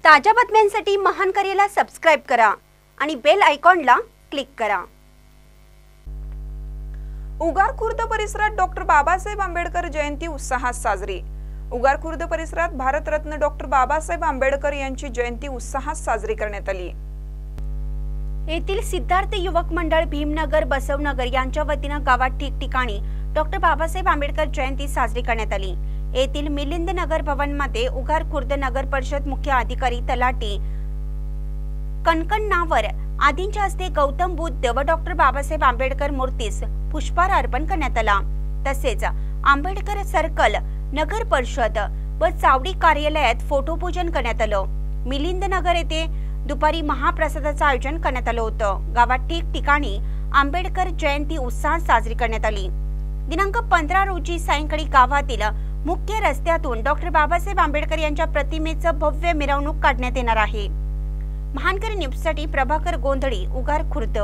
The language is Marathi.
ताज्या बातम्यांसाठी महान करेला सबस्क्राइब करा आणि बेल आयकॉनला क्लिक करा। उगार खुर्द परिसरात डॉक्टर बाबासाहेब आंबेडकर जयंती उत्साहात साजरी। उगार खुर्द परिसरात भारतरत्न डॉक्टर बाबासाहेब आंबेडकर यांची जयंती उत्साहात साजरी करण्यात आली। येथील सिद्धार्थ युवक मंडळ भीमनगर बसवनगर यांच्या वतीने गावात ठिकठिकाणी डॉक्टर बाबासाहेब आंबेडकर जयंती साजरी करण्यात आली। येथील मिलिंद नगर भवन मध्ये उगार खुर्द नगर परिषद मुख्य अधिकारी तलाठी कणकण आदींच्या हस्ते गौतम बुद्ध व डॉक्टर बाबासाहेब आंबेडकर मूर्तीस पुष्पहार अर्पण करण्यात आला। तसेच आंबेडकर सर्कल नगर परिषद व चावडी कार्यालयात फोटोपूजन करण्यात आलं। मिलिंद नगर येथे दुपारी महाप्रसादाचं आयोजन करण्यात आलं होतं। गावात ठिकठिकाणी आंबेडकर जयंती उत्साहात साजरी करण्यात आली। दिनांक 15 रोजी सायंकाळी गावातील मुख्य रस्त्यातून डॉक्टर बाबासाहेब आंबेडकर यांच्या प्रतिमेचं भव्य मिरवणूक काढण्यात येणार आहे। महानकरी न्यूजसाठी प्रभाकर गोंधळी, उगार खुर्द।